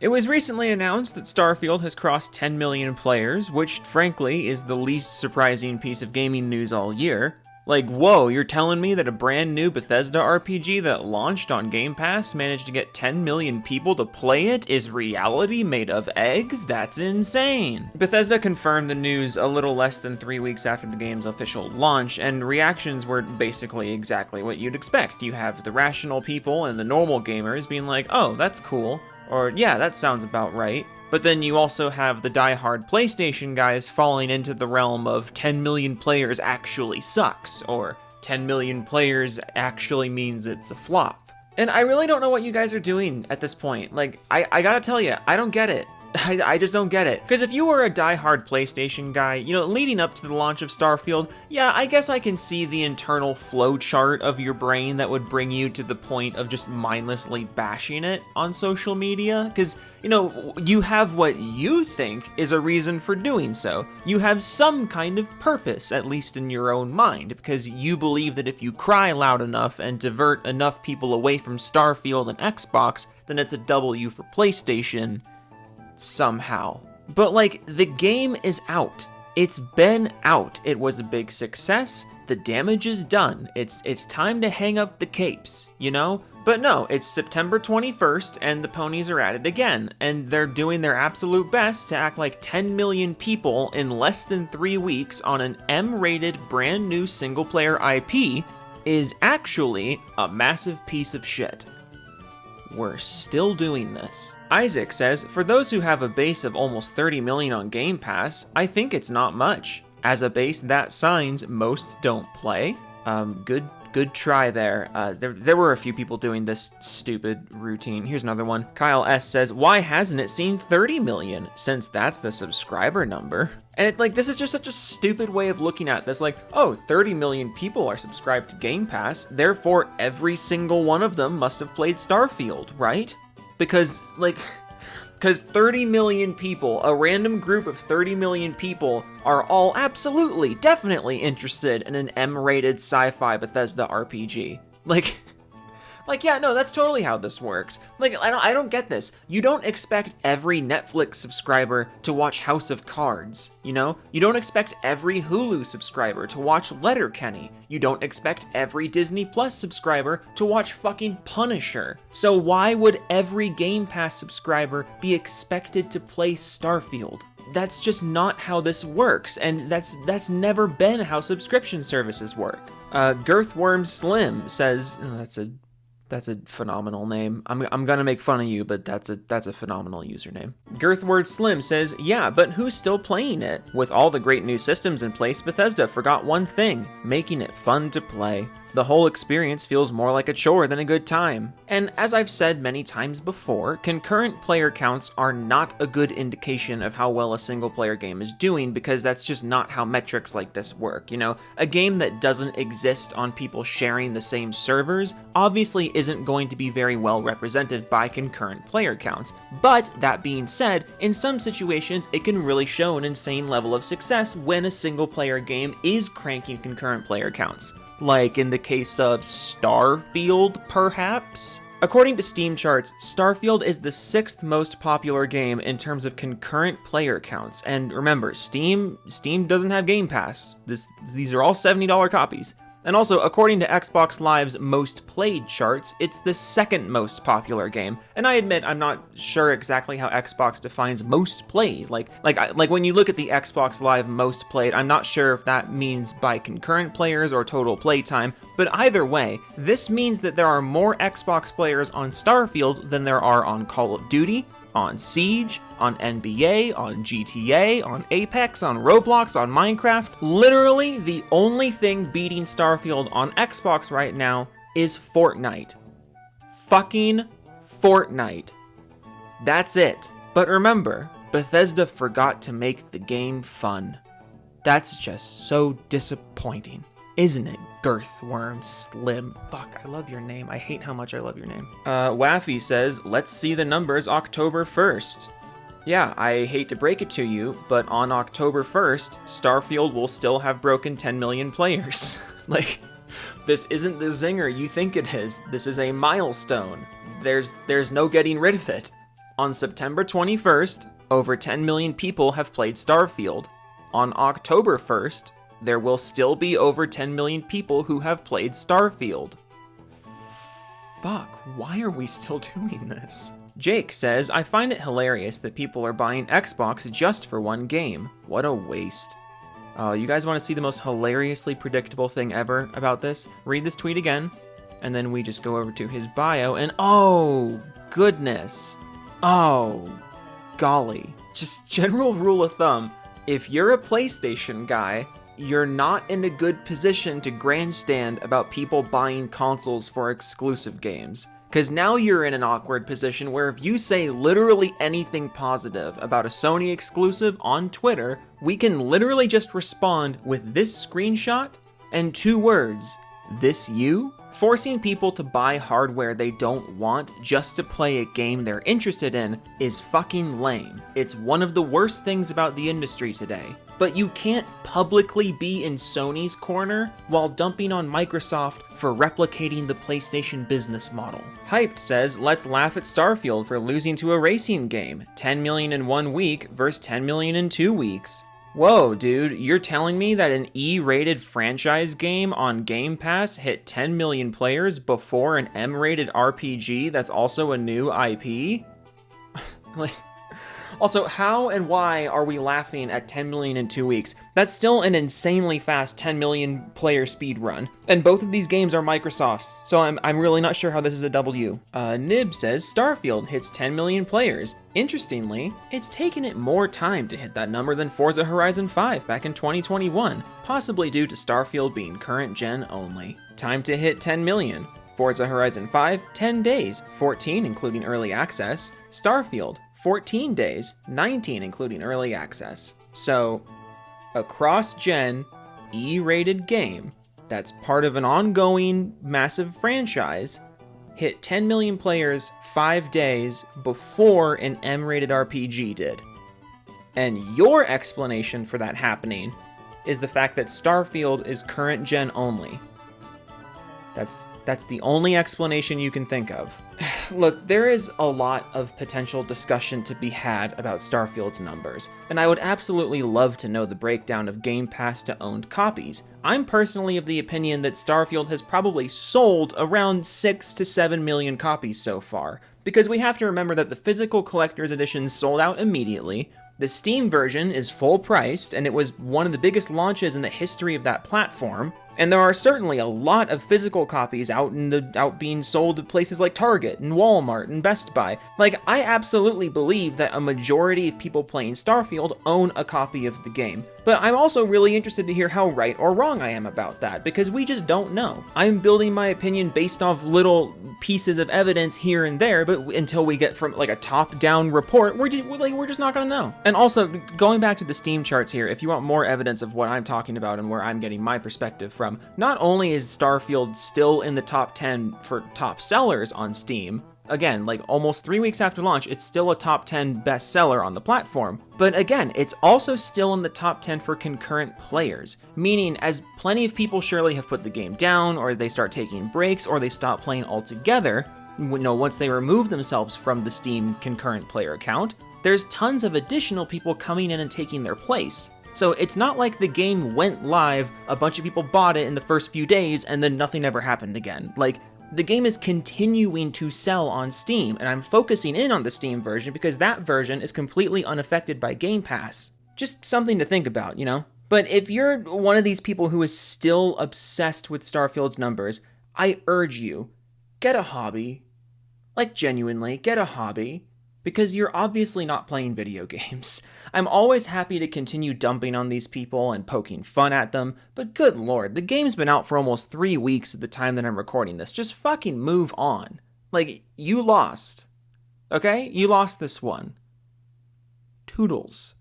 It was recently announced that Starfield has crossed 10 million players, which frankly is the least surprising piece of gaming news all year. Like, whoa, you're telling me that a brand new Bethesda RPG that launched on Game Pass managed to get 10 million people to play it is reality made of eggs? That's insane. Bethesda confirmed the news a little less than 3 weeks after the game's official launch, and reactions were basically exactly what you'd expect. You have the rational people and the normal gamers being like, oh, that's cool, or yeah, that sounds about right. But then you also have the die-hard PlayStation guys falling into the realm of 10 million players actually sucks, or 10 million players actually means it's a flop. And I really don't know what you guys are doing at this point. Like, I gotta tell you, I don't get it. I just don't get it. Because if you were a die-hard PlayStation guy, you know, leading up to the launch of Starfield, yeah, I guess I can see the internal flow chart of your brain that would bring you to the point of just mindlessly bashing it on social media. Because, you know, you have what you think is a reason for doing so. You have some kind of purpose, at least in your own mind, because you believe that if you cry loud enough and divert enough people away from Starfield and Xbox, then it's a W for PlayStation. Somehow. But like, the game is out. It's been out. It was a big success. The damage is done. It's time to hang up the capes, you know? But no, it's September 21st and the ponies are at it again, and they're doing their absolute best to act like 10 million people in less than 3 weeks on an M-rated brand new single player IP is actually a massive piece of shit. We're still doing this. Isaac says, for those who have a base of almost 30 million on Game Pass, I think it's not much. As a base that size, most don't play. Good try there. There were a few people doing this stupid routine. Here's another one. Kyle S says, why hasn't it seen 30 million? Since that's the subscriber number. And this is just such a stupid way of looking at this. Like, oh, 30 million people are subscribed to Game Pass, therefore every single one of them must have played Starfield, right? Because 30 million people, a random group of 30 million people, are all absolutely, definitely interested in an M-rated sci-fi Bethesda RPG. Yeah, no, that's totally how this works. I don't get this. You don't expect every Netflix subscriber to watch House of Cards, you know? You don't expect every Hulu subscriber to watch Letterkenny. You don't expect every Disney Plus subscriber to watch fucking Punisher. So why would every Game Pass subscriber be expected to play Starfield? That's just not how this works, and that's never been how subscription services work. Girthworm Slim says, that's a phenomenal name. I'm gonna make fun of you, but that's a phenomenal username. Girthword Slim says, yeah, but who's still playing it? With all the great new systems in place, Bethesda forgot one thing, making it fun to play. The whole experience feels more like a chore than a good time. And as I've said many times before, concurrent player counts are not a good indication of how well a single player game is doing, because that's just not how metrics like this work, you know? A game that doesn't exist on people sharing the same servers obviously isn't going to be very well represented by concurrent player counts. But that being said, in some situations it can really show an insane level of success when a single player game is cranking concurrent player counts. Like in the case of Starfield, perhaps? According to Steam charts, Starfield is the 6th most popular game in terms of concurrent player counts. And remember, Steam doesn't have Game Pass. These are all $70 copies. And also, according to Xbox Live's most played charts, it's the 2nd most popular game. And I admit, I'm not sure exactly how Xbox defines most played. Like when you look at the Xbox Live most played, I'm not sure if that means by concurrent players or total playtime. But either way, this means that there are more Xbox players on Starfield than there are on Call of Duty, on Siege, on NBA, on GTA, on Apex, on Roblox, on Minecraft. Literally, the only thing beating Starfield on Xbox right now is Fortnite. Fucking Fortnite. That's it. But remember, Bethesda forgot to make the game fun. That's just so disappointing, isn't it? Girthworm Slim. Fuck, I love your name. I hate how much I love your name. Waffy says, let's see the numbers October 1st. Yeah, I hate to break it to you, but on October 1st, Starfield will still have broken 10 million players. This isn't the zinger you think it is. This is a milestone. There's no getting rid of it. On September 21st, over 10 million people have played Starfield. On October 1st, there will still be over 10 million people who have played Starfield. Fuck, why are we still doing this? Jake says, I find it hilarious that people are buying Xbox just for one game. What a waste. Oh, you guys want to see the most hilariously predictable thing ever about this? Read this tweet again, and then we just go over to his bio, and oh, goodness. Oh, golly. Just general rule of thumb, if you're a PlayStation guy, you're not in a good position to grandstand about people buying consoles for exclusive games. Because now you're in an awkward position where if you say literally anything positive about a Sony exclusive on Twitter, we can literally just respond with this screenshot and 2 words, "This you?" Forcing people to buy hardware they don't want just to play a game they're interested in is fucking lame. It's one of the worst things about the industry today. But you can't publicly be in Sony's corner while dumping on Microsoft for replicating the PlayStation business model. Hyped says, let's laugh at Starfield for losing to a racing game. 10 million in 1 week versus 10 million in 2 weeks. Whoa, dude, you're telling me that an E-rated franchise game on Game Pass hit 10 million players before an M-rated RPG that's also a new IP? Also, how and why are we laughing at 10 million in 2 weeks? That's still an insanely fast 10 million player speed run. And both of these games are Microsoft's, so I'm really not sure how this is a W. Nib says Starfield hits 10 million players. Interestingly, it's taken it more time to hit that number than Forza Horizon 5 back in 2021, possibly due to Starfield being current gen only. Time to hit 10 million. Forza Horizon 5, 10 days, 14 including early access. Starfield, 14 days, 19 including early access. So, a cross-gen, E-rated game that's part of an ongoing massive franchise hit 10 million players 5 days before an M-rated RPG did. And your explanation for that happening is the fact that Starfield is current gen only. That's the only explanation you can think of. Look, there is a lot of potential discussion to be had about Starfield's numbers, and I would absolutely love to know the breakdown of Game Pass to owned copies. I'm personally of the opinion that Starfield has probably sold around 6 to 7 million copies so far, because we have to remember that the physical collector's editions sold out immediately. The Steam version is full priced, and it was one of the biggest launches in the history of that platform. And there are certainly a lot of physical copies out being sold at places like Target and Walmart and Best Buy. Like, I absolutely believe that a majority of people playing Starfield own a copy of the game. But I'm also really interested to hear how right or wrong I am about that, because we just don't know. I'm building my opinion based off little pieces of evidence here and there, but until we get from like a top-down report, we're just not gonna know. And also, going back to the Steam charts here, if you want more evidence of what I'm talking about and where I'm getting my perspective from, not only is Starfield still in the top 10 for top sellers on Steam, again, like almost 3 weeks after launch, it's still a top 10 bestseller on the platform. But again, it's also still in the top 10 for concurrent players, meaning as plenty of people surely have put the game down, or they start taking breaks, or they stop playing altogether, once they remove themselves from the Steam concurrent player account, there's tons of additional people coming in and taking their place. So it's not like the game went live, a bunch of people bought it in the first few days, and then nothing ever happened again. Like, the game is continuing to sell on Steam, and I'm focusing in on the Steam version because that version is completely unaffected by Game Pass. Just something to think about, you know? But if you're one of these people who is still obsessed with Starfield's numbers, I urge you, get a hobby. Like, genuinely, get a hobby. Because you're obviously not playing video games. I'm always happy to continue dumping on these people and poking fun at them, but good lord, the game's been out for almost 3 weeks at the time that I'm recording this. Just fucking move on. Like, you lost. Okay? You lost this one. Toodles.